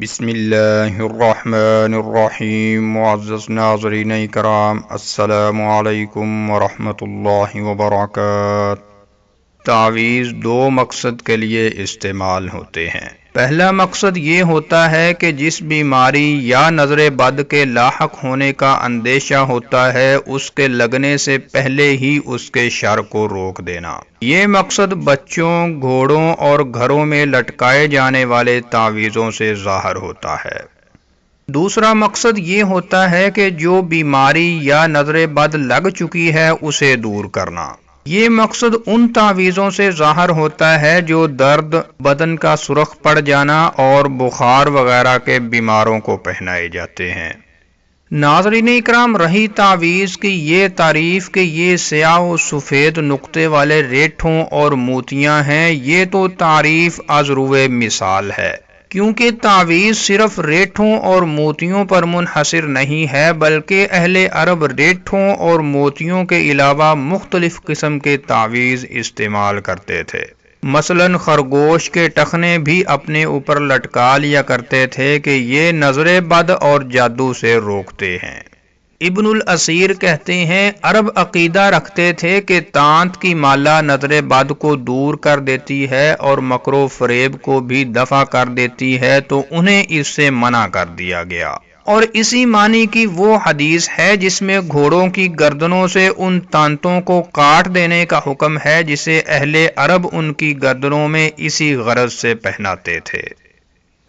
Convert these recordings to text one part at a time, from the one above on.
بسم اللہ الرحمن الرحیم۔ معزز ناظرین کرام، السلام علیکم ورحمۃ اللہ وبرکاتہ۔ تعویذ دو مقصد کے لیے استعمال ہوتے ہیں۔ پہلا مقصد یہ ہوتا ہے کہ جس بیماری یا نظر بد کے لاحق ہونے کا اندیشہ ہوتا ہے اس کے لگنے سے پہلے ہی اس کے شر کو روک دینا۔ یہ مقصد بچوں، گھوڑوں اور گھروں میں لٹکائے جانے والے تعویذوں سے ظاہر ہوتا ہے۔ دوسرا مقصد یہ ہوتا ہے کہ جو بیماری یا نظر بد لگ چکی ہے اسے دور کرنا۔ یہ مقصد ان تعویذوں سے ظاہر ہوتا ہے جو درد، بدن کا سرخ پڑ جانا اور بخار وغیرہ کے بیماروں کو پہنائے جاتے ہیں۔ ناظرین اکرام، رہی تعویذ کی یہ تعریف کہ یہ سیاہ و سفید نقطے والے ریٹھوں اور موتیاں ہیں، یہ تو تعریف از روئے مثال ہے، کیونکہ تعویذ صرف ریٹھوں اور موتیوں پر منحصر نہیں ہے بلکہ اہل عرب ریٹھوں اور موتیوں کے علاوہ مختلف قسم کے تعویذ استعمال کرتے تھے۔ مثلاً خرگوش کے ٹخنے بھی اپنے اوپر لٹکا لیا کرتے تھے کہ یہ نظر بد اور جادو سے روکتے ہیں۔ ابن الاسیر کہتے ہیں، عرب عقیدہ رکھتے تھے کہ تانت کی مالا نظر بد کو دور کر دیتی ہے اور مکر و فریب کو بھی دفع کر دیتی ہے، تو انہیں اس سے منع کر دیا گیا۔ اور اسی معنی کی وہ حدیث ہے جس میں گھوڑوں کی گردنوں سے ان تانتوں کو کاٹ دینے کا حکم ہے جسے اہل عرب ان کی گردنوں میں اسی غرض سے پہناتے تھے۔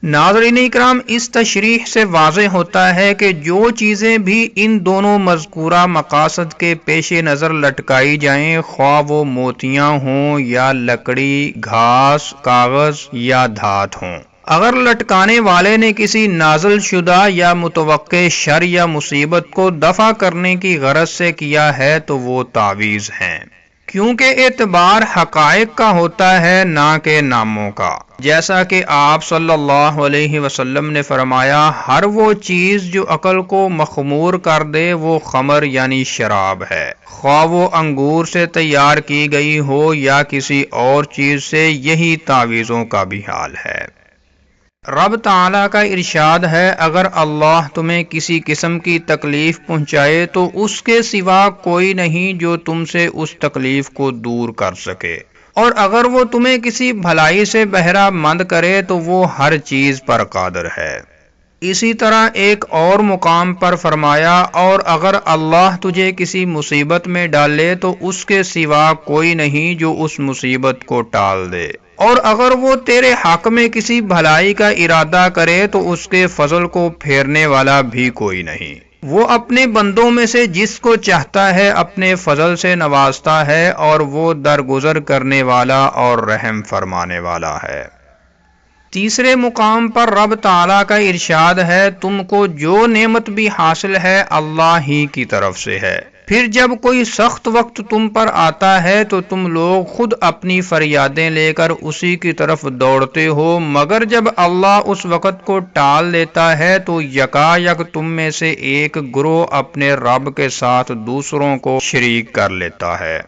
ناظرین اکرام، اس تشریح سے واضح ہوتا ہے کہ جو چیزیں بھی ان دونوں مذکورہ مقاصد کے پیش نظر لٹکائی جائیں، خواہ وہ موتیاں ہوں یا لکڑی، گھاس، کاغذ یا دھات ہوں، اگر لٹکانے والے نے کسی نازل شدہ یا متوقع شر یا مصیبت کو دفع کرنے کی غرض سے کیا ہے تو وہ تعویذ ہیں، کیونکہ اعتبار حقائق کا ہوتا ہے نہ کہ ناموں کا۔ جیسا کہ آپ صلی اللہ علیہ وسلم نے فرمایا، ہر وہ چیز جو عقل کو مخمور کر دے وہ خمر یعنی شراب ہے، خواہ وہ انگور سے تیار کی گئی ہو یا کسی اور چیز سے۔ یہی تعویذوں کا بھی حال ہے۔ رب تعالیٰ کا ارشاد ہے، اگر اللہ تمہیں کسی قسم کی تکلیف پہنچائے تو اس کے سوا کوئی نہیں جو تم سے اس تکلیف کو دور کر سکے، اور اگر وہ تمہیں کسی بھلائی سے بہرہ مند کرے تو وہ ہر چیز پر قادر ہے۔ اسی طرح ایک اور مقام پر فرمایا، اور اگر اللہ تجھے کسی مصیبت میں ڈالے تو اس کے سوا کوئی نہیں جو اس مصیبت کو ٹال دے، اور اگر وہ تیرے حق میں کسی بھلائی کا ارادہ کرے تو اس کے فضل کو پھیرنے والا بھی کوئی نہیں۔ وہ اپنے بندوں میں سے جس کو چاہتا ہے اپنے فضل سے نوازتا ہے، اور وہ درگزر کرنے والا اور رحم فرمانے والا ہے۔ تیسرے مقام پر رب تعالیٰ کا ارشاد ہے، تم کو جو نعمت بھی حاصل ہے اللہ ہی کی طرف سے ہے۔ پھر جب کوئی سخت وقت تم پر آتا ہے تو تم لوگ خود اپنی فریادیں لے کر اسی کی طرف دوڑتے ہو، مگر جب اللہ اس وقت کو ٹال دیتا ہے تو یکا یک تم میں سے ایک گروہ اپنے رب کے ساتھ دوسروں کو شریک کر لیتا ہے۔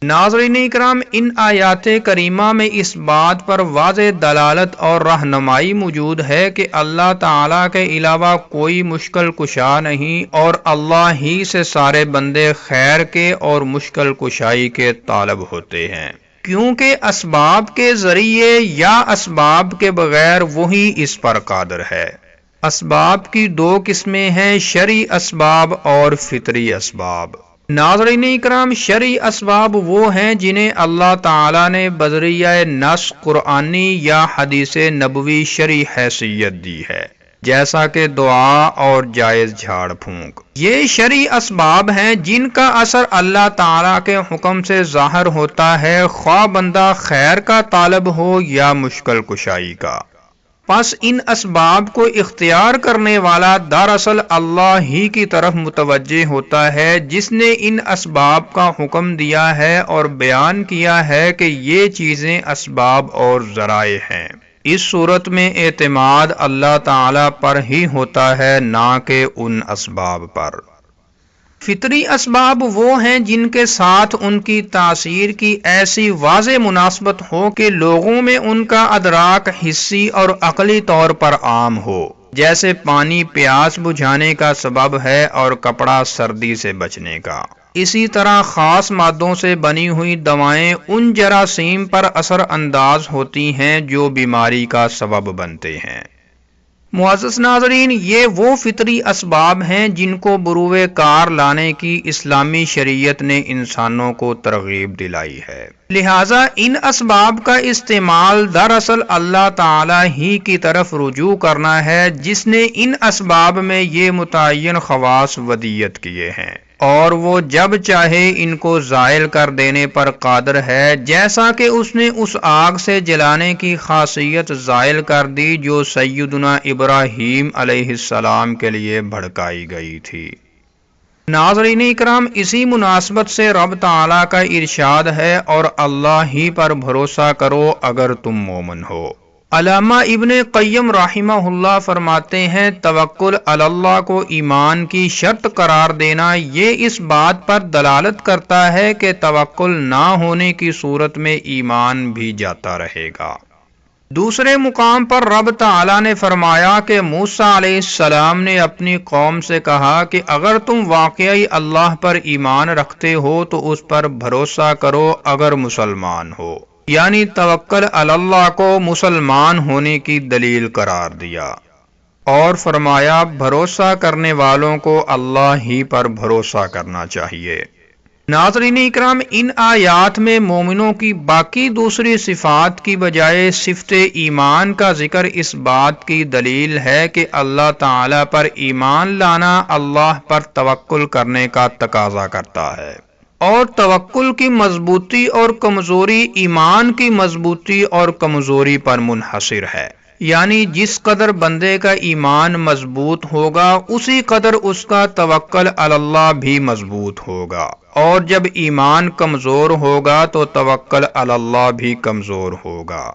ناظرین اکرام، ان آیات کریمہ میں اس بات پر واضح دلالت اور رہنمائی موجود ہے کہ اللہ تعالیٰ کے علاوہ کوئی مشکل کشا نہیں، اور اللہ ہی سے سارے بندے خیر کے اور مشکل کشائی کے طالب ہوتے ہیں، کیونکہ اسباب کے ذریعے یا اسباب کے بغیر وہی اس پر قادر ہے۔ اسباب کی دو قسمیں ہیں، شرعی اسباب اور فطری اسباب۔ ناظرین اکرام، شرعی اسباب وہ ہیں جنہیں اللہ تعالیٰ نے بذریعہ نص قرآنی یا حدیث نبوی شرعی حیثیت دی ہے، جیسا کہ دعا اور جائز جھاڑ پھونک۔ یہ شرعی اسباب ہیں جن کا اثر اللہ تعالیٰ کے حکم سے ظاہر ہوتا ہے، خواہ بندہ خیر کا طالب ہو یا مشکل کشائی کا۔ پس ان اسباب کو اختیار کرنے والا دراصل اللہ ہی کی طرف متوجہ ہوتا ہے، جس نے ان اسباب کا حکم دیا ہے اور بیان کیا ہے کہ یہ چیزیں اسباب اور ذرائع ہیں۔ اس صورت میں اعتماد اللہ تعالی پر ہی ہوتا ہے، نہ کہ ان اسباب پر۔ فطری اسباب وہ ہیں جن کے ساتھ ان کی تاثیر کی ایسی واضح مناسبت ہو کہ لوگوں میں ان کا ادراک حسی اور عقلی طور پر عام ہو، جیسے پانی پیاس بجھانے کا سبب ہے اور کپڑا سردی سے بچنے کا۔ اسی طرح خاص مادوں سے بنی ہوئی دوائیں ان جراثیم پر اثر انداز ہوتی ہیں جو بیماری کا سبب بنتے ہیں۔ معزز ناظرین، یہ وہ فطری اسباب ہیں جن کو بروئے کار لانے کی اسلامی شریعت نے انسانوں کو ترغیب دلائی ہے، لہٰذا ان اسباب کا استعمال دراصل اللہ تعالی ہی کی طرف رجوع کرنا ہے، جس نے ان اسباب میں یہ متعین خواص ودیت کیے ہیں، اور وہ جب چاہے ان کو زائل کر دینے پر قادر ہے، جیسا کہ اس نے اس آگ سے جلانے کی خاصیت زائل کر دی جو سیدنا ابراہیم علیہ السلام کے لیے بھڑکائی گئی تھی۔ ناظرین اکرام، اسی مناسبت سے رب تعالیٰ کا ارشاد ہے، اور اللہ ہی پر بھروسہ کرو اگر تم مومن ہو۔ علامہ ابن قیم رحمہ اللہ فرماتے ہیں، توکل علی اللہ کو ایمان کی شرط قرار دینا یہ اس بات پر دلالت کرتا ہے کہ توکل نہ ہونے کی صورت میں ایمان بھی جاتا رہے گا۔ دوسرے مقام پر رب تعالیٰ نے فرمایا کہ موسیٰ علیہ السلام نے اپنی قوم سے کہا کہ اگر تم واقعی اللہ پر ایمان رکھتے ہو تو اس پر بھروسہ کرو اگر مسلمان ہو، یعنی توکل علی اللہ کو مسلمان ہونے کی دلیل قرار دیا، اور فرمایا بھروسہ کرنے والوں کو اللہ ہی پر بھروسہ کرنا چاہیے۔ ناظرین اکرام، ان آیات میں مومنوں کی باقی دوسری صفات کی بجائے صفت ایمان کا ذکر اس بات کی دلیل ہے کہ اللہ تعالی پر ایمان لانا اللہ پر توکل کرنے کا تقاضا کرتا ہے، اور توکل کی مضبوطی اور کمزوری ایمان کی مضبوطی اور کمزوری پر منحصر ہے، یعنی جس قدر بندے کا ایمان مضبوط ہوگا اسی قدر اس کا توکل علی اللہ بھی مضبوط ہوگا، اور جب ایمان کمزور ہوگا تو توکل علی اللہ بھی کمزور ہوگا۔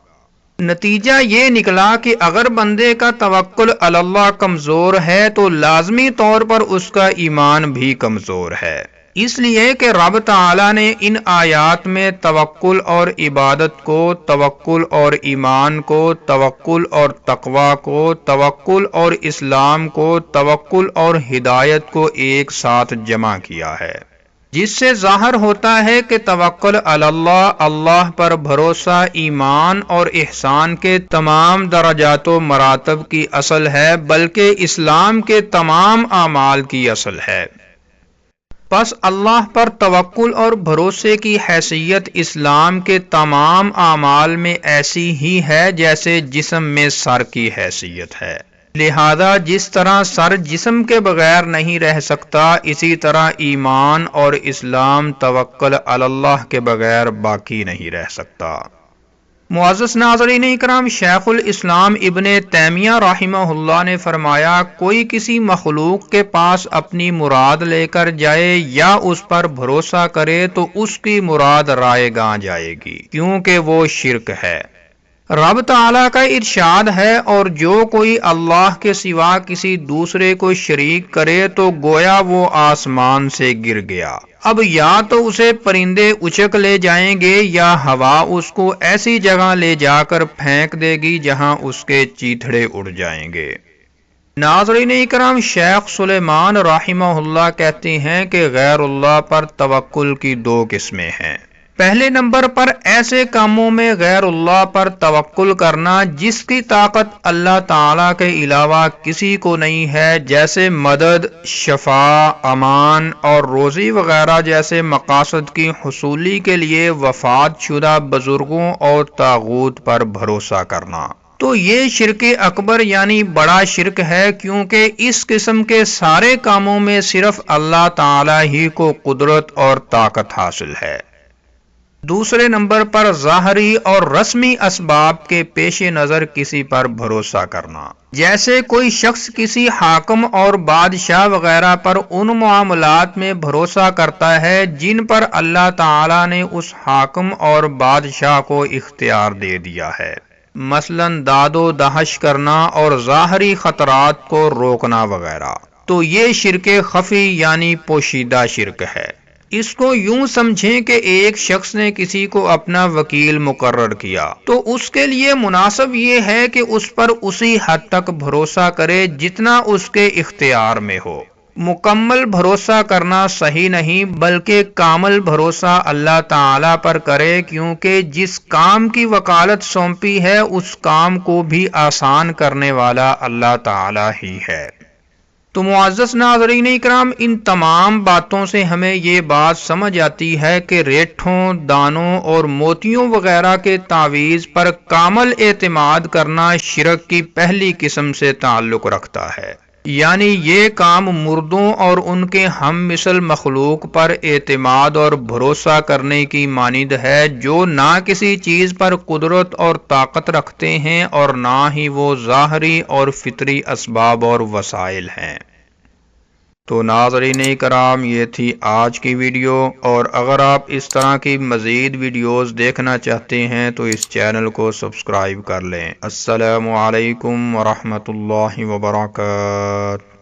نتیجہ یہ نکلا کہ اگر بندے کا توکل علی اللہ کمزور ہے تو لازمی طور پر اس کا ایمان بھی کمزور ہے، اس لیے کہ رب تعالیٰ نے ان آیات میں توکل اور عبادت کو، توکل اور ایمان کو، توکل اور تقوی کو، توکل اور اسلام کو، توکل اور ہدایت کو ایک ساتھ جمع کیا ہے، جس سے ظاہر ہوتا ہے کہ توکل علی اللہ، اللہ پر بھروسہ، ایمان اور احسان کے تمام درجات و مراتب کی اصل ہے، بلکہ اسلام کے تمام اعمال کی اصل ہے۔ پس اللہ پر توکل اور بھروسے کی حیثیت اسلام کے تمام اعمال میں ایسی ہی ہے جیسے جسم میں سر کی حیثیت ہے، لہذا جس طرح سر جسم کے بغیر نہیں رہ سکتا، اسی طرح ایمان اور اسلام توکل علی اللہ کے بغیر باقی نہیں رہ سکتا۔ معزز ناظرین اکرام، شیخ الاسلام ابن تیمیہ رحمہ اللہ نے فرمایا، کوئی کسی مخلوق کے پاس اپنی مراد لے کر جائے یا اس پر بھروسہ کرے تو اس کی مراد رائے گاں جائے گی، کیونکہ وہ شرک ہے۔ رب تعالیٰ کا ارشاد ہے، اور جو کوئی اللہ کے سوا کسی دوسرے کو شریک کرے تو گویا وہ آسمان سے گر گیا، اب یا تو اسے پرندے اچک لے جائیں گے یا ہوا اس کو ایسی جگہ لے جا کر پھینک دے گی جہاں اس کے چیتھڑے اڑ جائیں گے۔ ناظرین اکرام، شیخ سلیمان رحمہ اللہ کہتے ہیں کہ غیر اللہ پر توکل کی دو قسمیں ہیں۔ پہلے نمبر پر ایسے کاموں میں غیر اللہ پر توکل کرنا جس کی طاقت اللہ تعالیٰ کے علاوہ کسی کو نہیں ہے، جیسے مدد، شفا، امان اور روزی وغیرہ جیسے مقاصد کی حصولی کے لیے وفات شدہ بزرگوں اور طاغوت پر بھروسہ کرنا، تو یہ شرک اکبر یعنی بڑا شرک ہے، کیونکہ اس قسم کے سارے کاموں میں صرف اللہ تعالیٰ ہی کو قدرت اور طاقت حاصل ہے۔ دوسرے نمبر پر ظاہری اور رسمی اسباب کے پیش نظر کسی پر بھروسہ کرنا، جیسے کوئی شخص کسی حاکم اور بادشاہ وغیرہ پر ان معاملات میں بھروسہ کرتا ہے جن پر اللہ تعالیٰ نے اس حاکم اور بادشاہ کو اختیار دے دیا ہے، مثلا داد و دہش کرنا اور ظاہری خطرات کو روکنا وغیرہ۔ تو یہ شرک خفی یعنی پوشیدہ شرک ہے۔ اس کو یوں سمجھیں کہ ایک شخص نے کسی کو اپنا وکیل مقرر کیا تو اس کے لیے مناسب یہ ہے کہ اس پر اسی حد تک بھروسہ کرے جتنا اس کے اختیار میں ہو۔ مکمل بھروسہ کرنا صحیح نہیں بلکہ کامل بھروسہ اللہ تعالی پر کرے، کیونکہ جس کام کی وکالت سونپی ہے اس کام کو بھی آسان کرنے والا اللہ تعالی ہی ہے۔ تو معزز ناظرین اکرام، ان تمام باتوں سے ہمیں یہ بات سمجھ آتی ہے کہ ریٹھوں، دانوں اور موتیوں وغیرہ کے تعویذ پر کامل اعتماد کرنا شرک کی پہلی قسم سے تعلق رکھتا ہے، یعنی یہ کام مردوں اور ان کے ہم مثل مخلوق پر اعتماد اور بھروسہ کرنے کی مانند ہے، جو نہ کسی چیز پر قدرت اور طاقت رکھتے ہیں اور نہ ہی وہ ظاہری اور فطری اسباب اور وسائل ہیں۔ تو ناظرین کرام، یہ تھی آج کی ویڈیو، اور اگر آپ اس طرح کی مزید ویڈیوز دیکھنا چاہتے ہیں تو اس چینل کو سبسکرائب کر لیں۔ السلام علیکم ورحمۃ اللہ وبرکاتہ۔